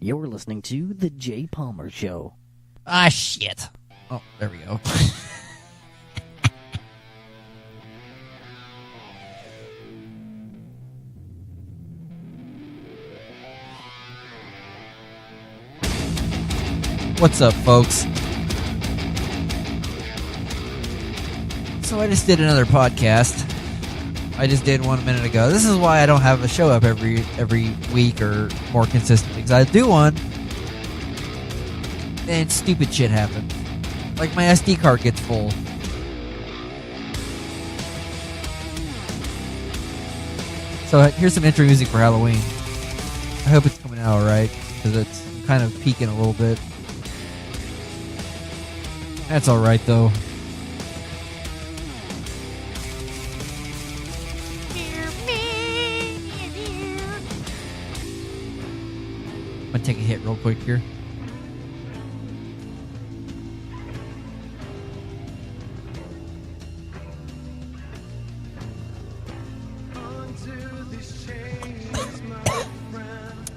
You're listening to The Jay Palmer Show. Ah, shit. Oh, there we go. What's up, folks? So I just did another podcast. I just did 1 minute ago. This is why I don't have a show up every week or more consistently. Because I do one, and stupid shit happens. Like my SD card gets full. So here's some intro music for Halloween. I hope it's coming out alright, because it's kind of peaking a little bit. That's alright though. I'm gonna take a hit real quick here.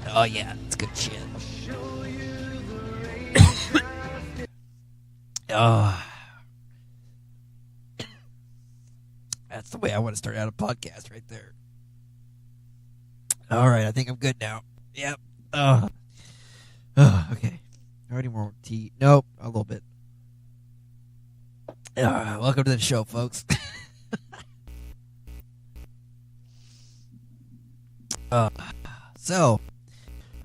Oh yeah, it's good shit. Oh, that's the way I want to start out a podcast right there. All right, I think I'm good now. Yep. Okay. Already more tea. Nope, a little bit. Welcome to the show, folks. So,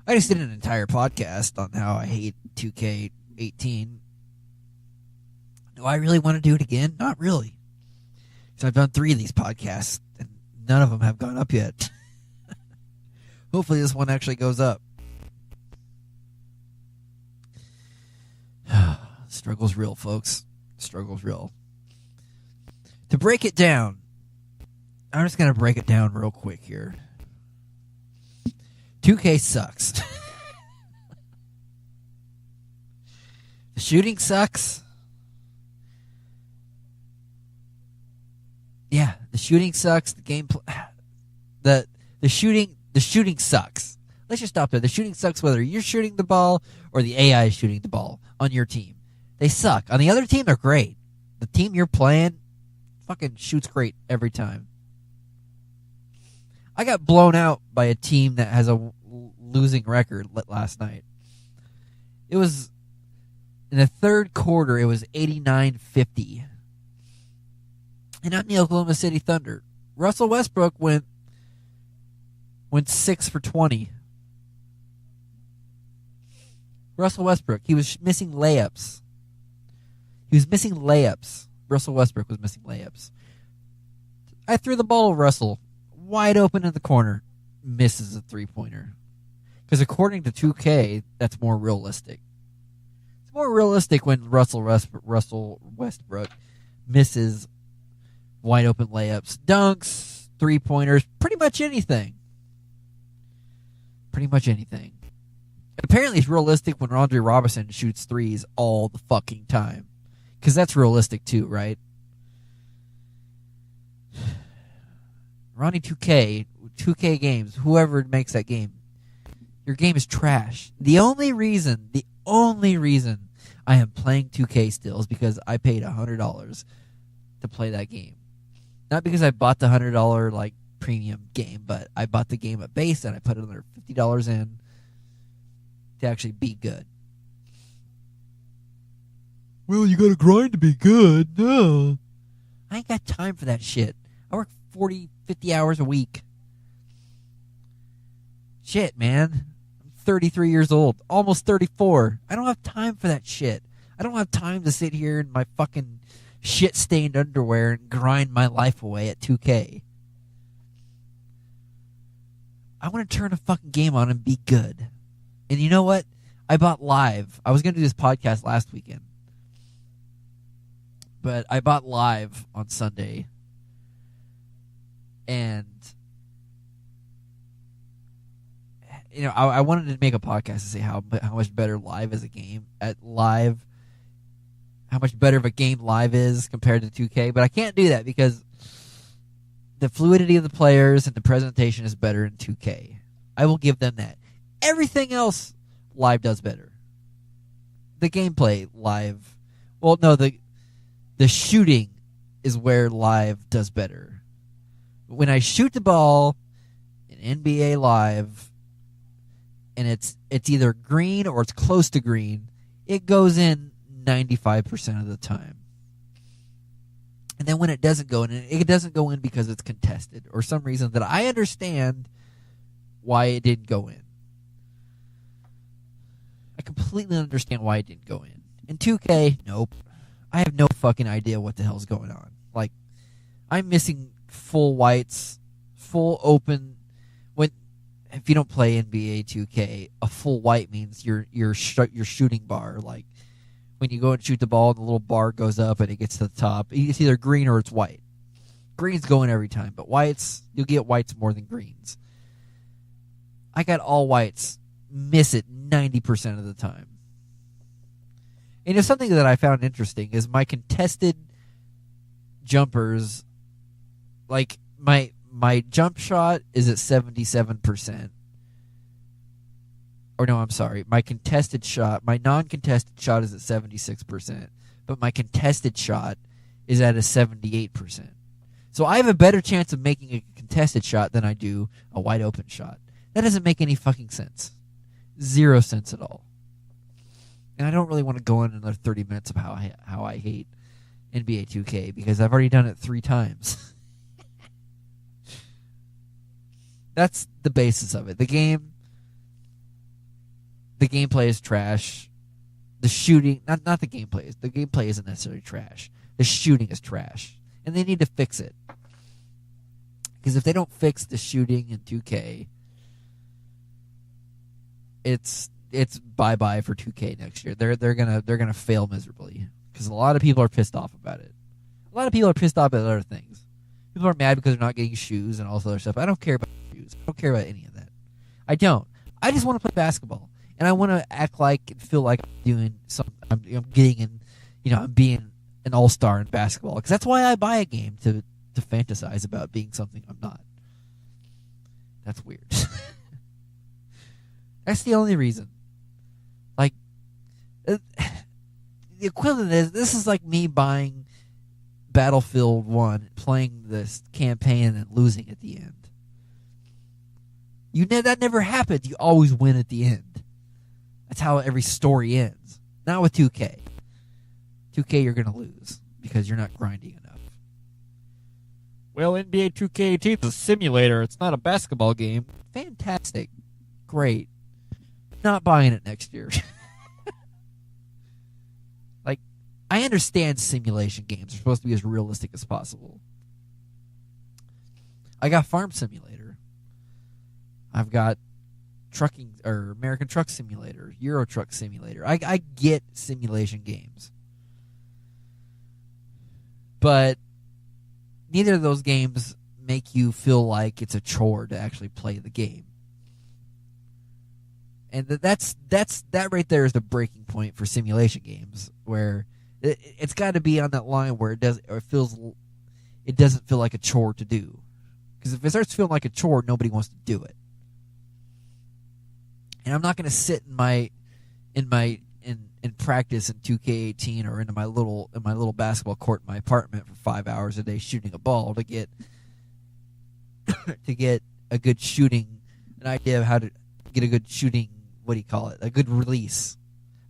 I just did an entire podcast on how I hate 2K18. Do I really want to do it again? Not really. So I've done 3 of these podcasts, and none of them have gone up yet. Hopefully this one actually goes up. Struggle's real, folks. Struggle's real. To break it down, I'm just going to break it down real quick here. 2K sucks. The shooting sucks. Yeah, the shooting sucks. The gameplay, the shooting sucks. Let's just stop there. The shooting sucks whether you're shooting the ball or the AI is shooting the ball on your team. They suck. On the other team, they're great. The team you're playing fucking shoots great every time. I got blown out by a team that has a losing record last night. It was, in the third quarter, it was 89-50. And I'm the Oklahoma City Thunder. Russell Westbrook went 6 for 20. Russell Westbrook, he was missing layups. Russell Westbrook was missing layups. I threw the ball to Russell, wide open in the corner, misses a three-pointer. Because according to 2K, that's more realistic. It's more realistic when Russell Westbrook misses wide open layups, dunks, three-pointers, pretty much anything. Apparently it's realistic when Andre Robertson shoots threes all the fucking time. Because that's realistic too, right? Ronnie 2K games, whoever makes that game, your game is trash. The only reason I am playing 2K still is because I paid $100 to play that game. Not because I bought the $100 like premium game, but I bought the game at base and I put another $50 in to actually be good. Well, you gotta grind to be good. No. I ain't got time for that shit. I work 40, 50 hours a week. Shit, man. I'm 33 years old. Almost 34. I don't have time for that shit. I don't have time to sit here in my fucking shit-stained underwear and grind my life away at 2K. I want to turn a fucking game on and be good. And you know what? I bought Live. I was going to do this podcast last weekend. But I bought Live on Sunday. And, you know, I wanted to make a podcast to say how much better Live is a game. At Live, how much better of a game Live is compared to 2K. But I can't do that because the fluidity of the players and the presentation is better in 2K. I will give them that. Everything else live does better. The gameplay live, well, no, the shooting is where live does better. When I shoot the ball in NBA Live, and it's either green or it's close to green, it goes in 95% of the time. And then when it doesn't go in, it doesn't go in because it's contested or some reason that I understand why it didn't go in. I completely understand why it didn't go in. In 2K, nope. I have no fucking idea what the hell's going on. Like, I'm missing full whites, full open. If you don't play NBA 2K, a full white means your shooting bar. Like, when you go and shoot the ball, the little bar goes up and it gets to the top. It's either green or it's white. Green's going every time, but whites, you'll get whites more than greens. I got all whites, miss it 90% of the time. And it's something that I found interesting is my contested jumpers, like my jump shot is at 77%. Or no, I'm sorry. My non-contested shot is at 76%. But my contested shot is at a 78%. So I have a better chance of making a contested shot than I do a wide open shot. That doesn't make any fucking sense. 0 sense at all. And I don't really want to go on another 30 minutes of how I hate NBA 2K because I've already done it 3 times. That's the basis of it. The gameplay is trash. The shooting, not the gameplay. The gameplay isn't necessarily trash. The shooting is trash. And they need to fix it. Because if they don't fix the shooting in 2K, it's bye-bye for 2K next year. They're gonna fail miserably. Because a lot of people are pissed off about it. A lot of people are pissed off at other things. People are mad because they're not getting shoes and all this other stuff. I don't care about shoes. I don't care about any of that. I don't. I just want to play basketball, and I want to act like and feel like I'm doing something. I'm getting in, I'm being an all-star in basketball. Because that's why I buy a game to fantasize about being something I'm not. That's weird. That's the only reason. Like, the equivalent is this is like me buying Battlefield 1, playing this campaign and losing at the end. That never happens. You always win at the end. That's how every story ends. Not with 2K. 2K, you're going to lose because you're not grinding enough. Well, NBA 2K18 is a simulator. It's not a basketball game. Fantastic. Great. Not buying it next year. I understand simulation games are supposed to be as realistic as possible. I got Farm Simulator. I've got trucking or American Truck Simulator, Euro Truck Simulator. I get simulation games. But neither of those games make you feel like it's a chore to actually play the game. And that right there is the breaking point for simulation games, where it's got to be on that line where it doesn't feel like a chore to do. Because if it starts feeling like a chore, nobody wants to do it. And I'm not going to sit in practice in 2K18 or in my little basketball court in my apartment for 5 hours a day shooting a ball to get a good shooting, an idea of how to get a good shooting. What do you call it? A good release.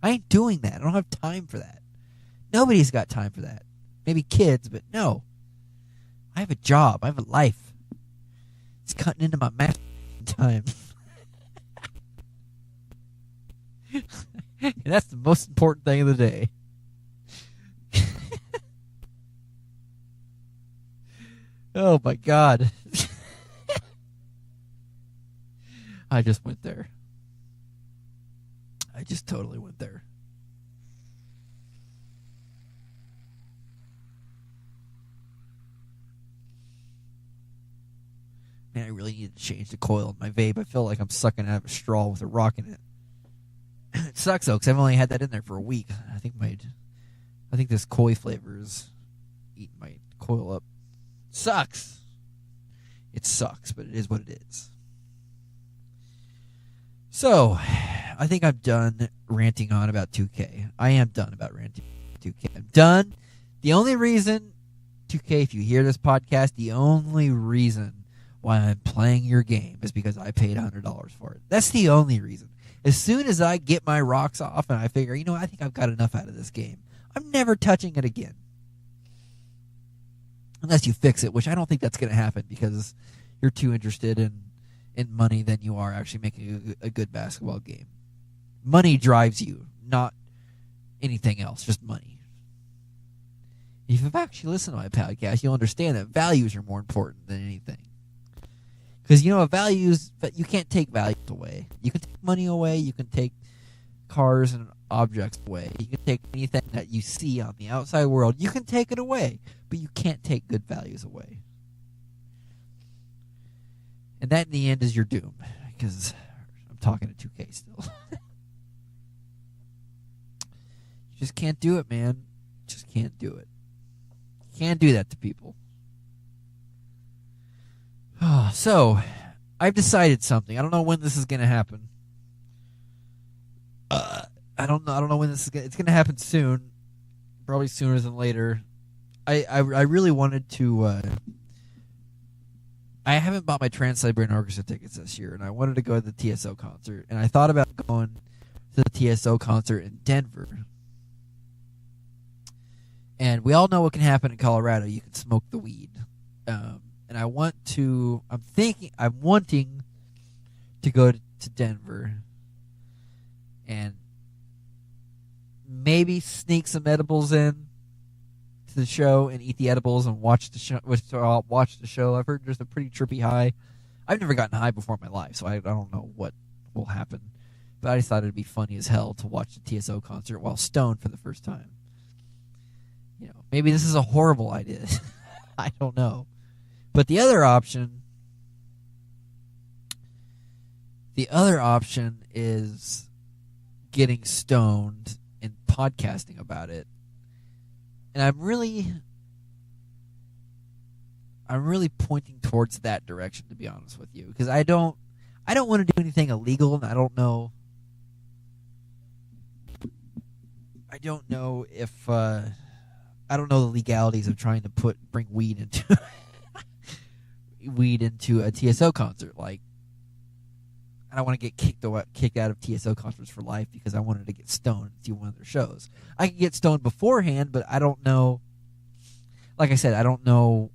I ain't doing that. I don't have time for that. Nobody's got time for that. Maybe kids, but no. I have a job. I have a life. It's cutting into my math time. And that's the most important thing of the day. Oh my God. I just went there. I just totally went there. Man, I really need to change the coil in my vape. I feel like I'm sucking out of a straw with a rock in it. It sucks though, because I've only had that in there for a week. I think this koi flavor is eating my coil up. Sucks. It sucks, but it is what it is. So, I think I'm done ranting on about 2K. I am done about ranting 2K. I'm done. The only reason, 2K, if you hear this podcast, the only reason why I'm playing your game is because I paid $100 for it. That's the only reason. As soon as I get my rocks off and I figure, I think I've got enough out of this game, I'm never touching it again. Unless you fix it, which I don't think that's going to happen because you're too interested in money than you are actually making a good basketball game. Money drives you, not anything else, just money. If you've actually listened to my podcast, you'll understand that values are more important than anything. Because, values, but you can't take values away. You can take money away, you can take cars and objects away. You can take anything that you see on the outside world, you can take it away, but you can't take good values away. And that in the end is your doom, because I'm talking to 2K still. You just can't do it, man. Just can't do it. You can't do that to people. So, I've decided something. I don't know when this is going to happen. I don't know when this is going to... It's going to happen soon. Probably sooner than later. I really wanted to... I haven't bought my Trans-Siberian Orchestra tickets this year, and I wanted to go to the TSO concert. And I thought about going to the TSO concert in Denver. And we all know what can happen in Colorado. You can smoke the weed. And I'm wanting to go to Denver and maybe sneak some edibles in to the show and eat the edibles and watch the show. I've heard there's a pretty trippy high. I've never gotten high before in my life, so I don't know what will happen. But I decided it'd be funny as hell to watch the TSO concert while stoned for the first time. Maybe this is a horrible idea. I don't know. But the other option is getting stoned and podcasting about it. And I'm really pointing towards that direction, to be honest with you, because I don't want to do anything illegal, and I don't know if I don't know the legalities of trying to bring weed into a TSO concert. Like, I don't want to get kicked out of TSO concerts for life because I wanted to get stoned and see one of their shows. I could get stoned beforehand, but I don't know. Like I said, I don't know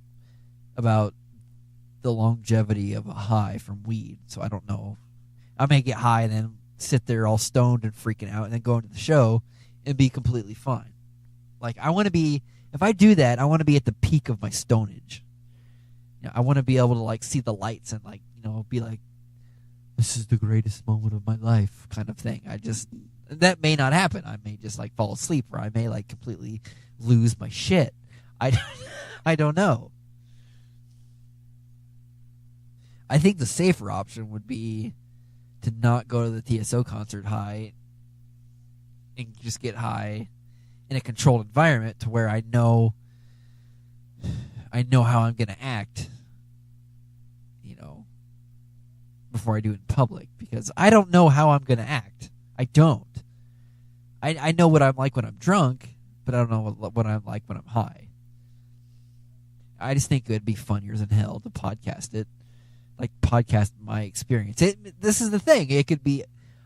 about the longevity of a high from weed, so I don't know. I may get high and then sit there all stoned and freaking out and then go into the show and be completely fine. Like, if I do that, I want to be at the peak of my stonage. I want to be able to see the lights and be like, this is the greatest moment of my life kind of thing. That may not happen. I may just fall asleep, or I may completely lose my shit. I don't know. I think the safer option would be to not go to the TSO concert high and just get high in a controlled environment to where I know how I'm going to act, before I do it in public, because I don't know how I'm going to act. I don't. I know what I'm like when I'm drunk, but I don't know what I'm like when I'm high. I just think it would be funnier than hell to podcast it, podcast my experience. This is the thing. It could be,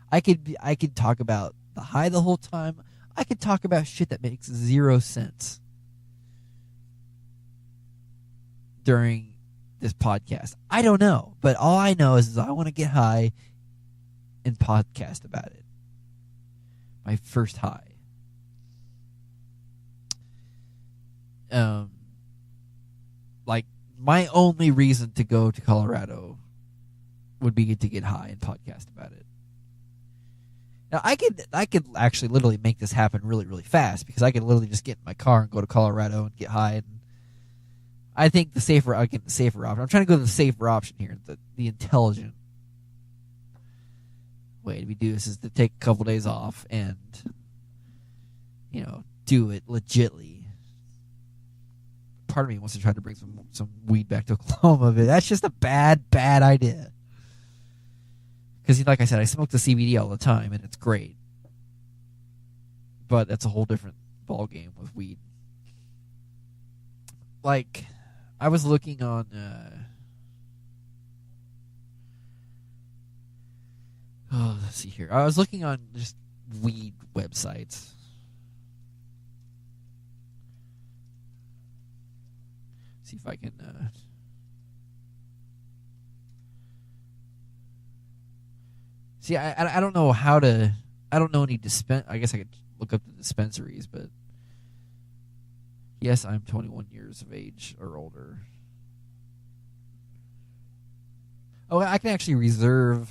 I could talk about the high the whole time. I could talk about shit that makes zero sense during this podcast. I don't know, but all I know is I want to get high and podcast about it. My first high. My only reason to go to Colorado would be to get high and podcast about it. Now, I could actually literally make this happen really, really fast, because I could literally just get in my car and go to Colorado and get high. And I think the safer option. I'm trying to go to the safer option here, the intelligent way to do this is to take a couple days off and, do it legitly. Part of me wants to try to bring some weed back to Oklahoma, but that's just a bad idea. Because, like I said, I smoke the CBD all the time, and it's great. But that's a whole different ball game with weed. Like, I was looking on... let's see here. I was looking on just weed websites. See if I can... See, I don't know how to... I don't know any I guess I could look up the dispensaries, but... Yes, I'm 21 years of age or older. Oh, I can actually reserve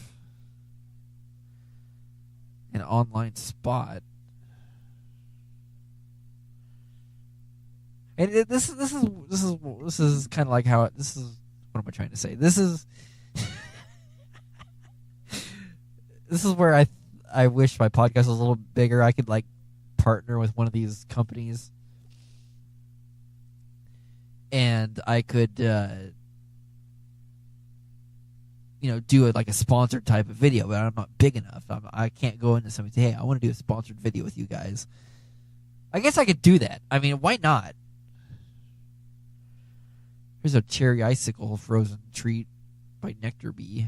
an online spot. And this is kind of like how this is. What am I trying to say? This is where I wish my podcast was a little bigger. I could like partner with one of these companies, and I could do it like a sponsored type of video. But I'm not big enough. I can't go into something and say, hey, I want to do a sponsored video with you guys. I guess I could do that. I mean, why not? Here's a cherry icicle frozen treat by Nectar Bee.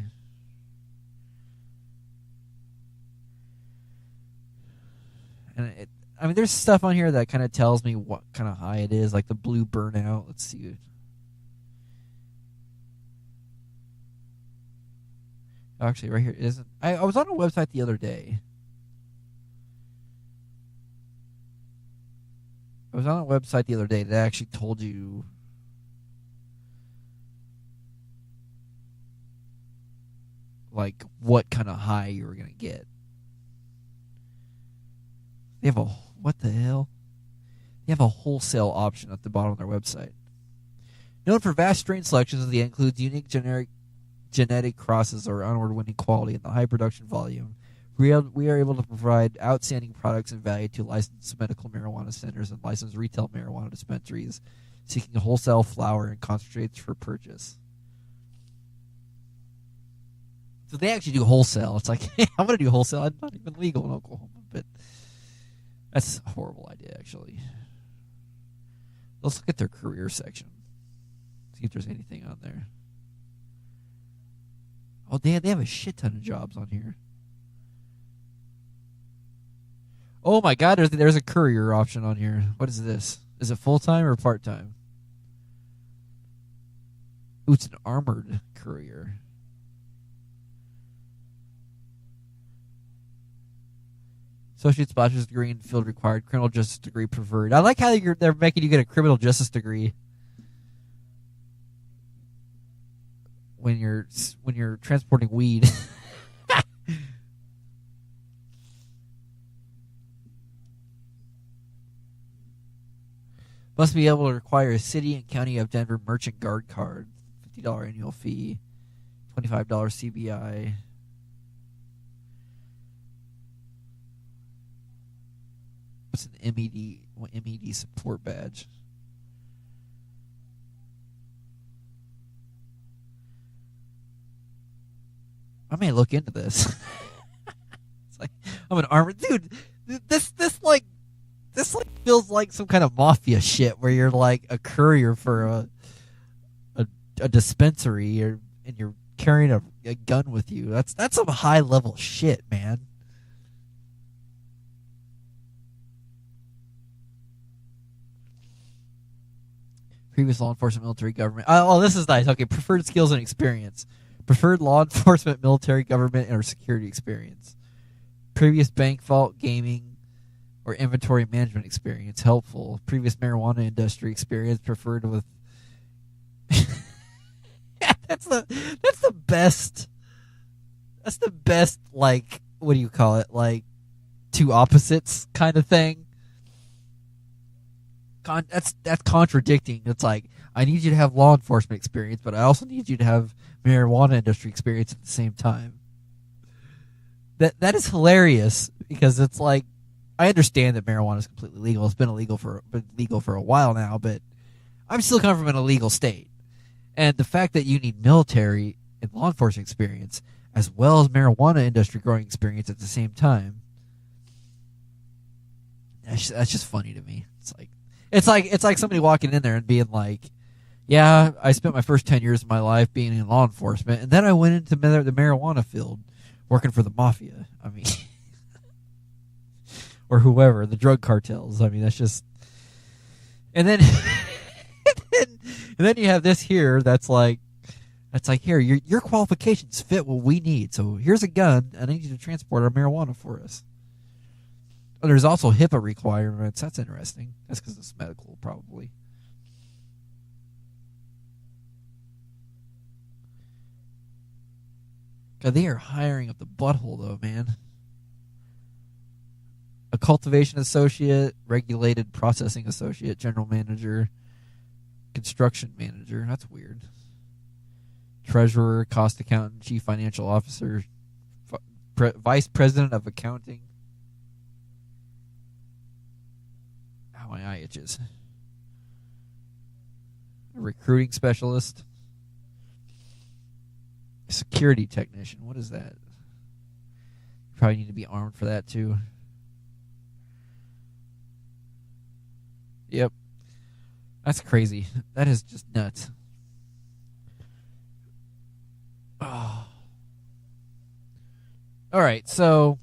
And there's stuff on here that kind of tells me what kind of high it is, like the blue burnout. Let's see. Actually, right here it isn't. I was on a website the other day. That actually told you like what kind of high you were gonna get. They have what the hell? They have a wholesale option at the bottom of their website. Known for vast strain selections that includes unique genetic crosses or award-winning quality and the high production volume, we are able to provide outstanding products and value to licensed medical marijuana centers and licensed retail marijuana dispensaries seeking wholesale flower and concentrates for purchase. So they actually do wholesale. It's like, hey, I'm going to do wholesale. I'm not even legal in Oklahoma, but that's a horrible idea, actually. Let's look at their career section. See if there's anything on there. Oh, they have a shit ton of jobs on here. Oh my God, there's a courier option on here. What is this? Is it full-time or part-time? Ooh, it's an armored courier. Associate's bachelor's degree in field required. Criminal justice degree preferred. I like how they're making you get a criminal justice degree when you're transporting weed. Must be able to require a city and county of Denver merchant guard card. $50 annual fee. $25 CBI. What's an MED support badge? I may look into this. It's like I'm an armored dude. This feels like some kind of mafia shit where you're like a courier for a dispensary, and you're carrying a gun with you. That's some high level shit, man. Previous law enforcement, military, government. Oh, this is nice. Okay, preferred skills and experience. Preferred law enforcement, military, government, or security experience. Previous bank vault, gaming, or inventory management experience. Helpful. Previous marijuana industry experience preferred with... That's the best... That's the best, like, what do you call it? Like, two opposites kind of thing. That's contradicting. It's like, I need you to have law enforcement experience, but I also need you to have marijuana industry experience at the same time. That is hilarious, because it's like, I understand that marijuana is completely legal. It's been legal for a while now, but I'm still coming from an illegal state. And the fact that you need military and law enforcement experience as well as marijuana industry growing experience at the same time. That's just funny to me. It's like somebody walking in there and being like, yeah, I spent my first 10 years of my life being in law enforcement, and then I went into the marijuana field working for the mafia. I mean, or whoever, the drug cartels. I mean, that's just... And then and then you have this here that's like, here, your qualifications fit what we need. So here's a gun, and I need you to transport our marijuana for us. Oh, there's also HIPAA requirements. That's interesting. That's because it's medical, probably. God, they are hiring up the butthole, though, man. A cultivation associate, regulated processing associate, general manager, construction manager. That's weird. Treasurer, cost accountant, chief financial officer, vice president of accounting. Ow, my eye itches. A recruiting specialist. Security technician. What is that? Probably need to be armed for that too. Yep. That's crazy. That is just nuts. Oh. All right, so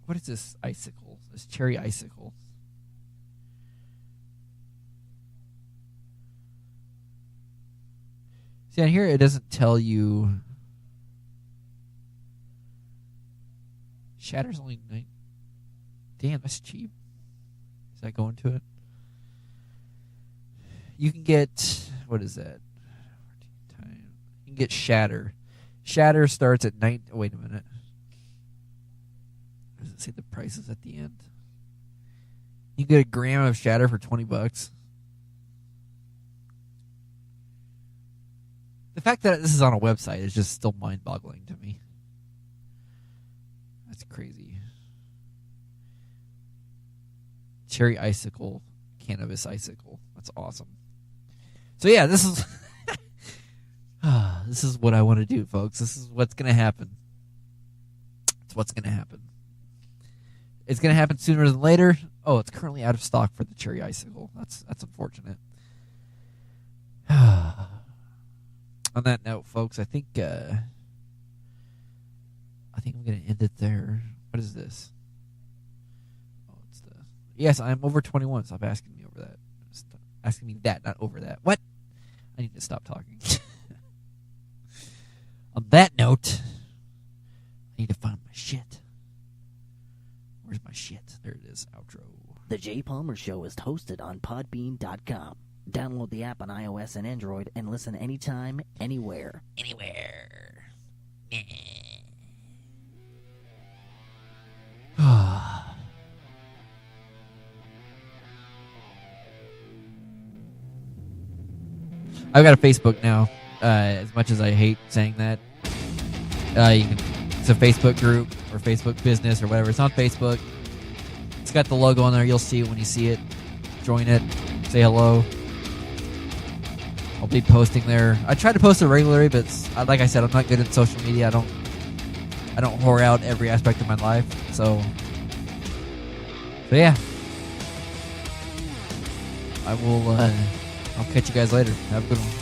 what is this icicle? This cherry icicle. See, on here it doesn't tell you. Shatter's only 9. Damn, that's cheap. Is that going to it? You can get, what is that? You can get Shatter. Shatter starts at 9. Oh, wait a minute. Does it say the prices at the end? You can get a gram of Shatter for $20. The fact that this is on a website is just still mind-boggling to me. That's crazy. Cherry icicle, cannabis icicle. That's awesome. So yeah, this is this is what I want to do, folks. This is what's going to happen. It's what's going to happen. It's going to happen sooner than later. Oh, it's currently out of stock for the cherry icicle. That's unfortunate. On that note, folks, I think I'm going to end it there. What is this? Oh, it's the... Yes, I'm over 21. Stop asking me over that. Stop asking me that, not over that. What? I need to stop talking. On that note, I need to find my shit. Where's my shit? There it is. Outro. The Jay Palmer Show is hosted on Podbean.com. Download the app on iOS and Android and listen anytime, anywhere. Anywhere. I've got a Facebook now. As much as I hate saying that, it's a Facebook group or Facebook business or whatever. It's on Facebook. It's got the logo on there. You'll see it when you see it. Join it. Say hello. I'll be posting there. I try to post it regularly, but like I said, I'm not good at social media. I don't whore out every aspect of my life. So yeah. I will. I'll catch you guys later. Have a good one.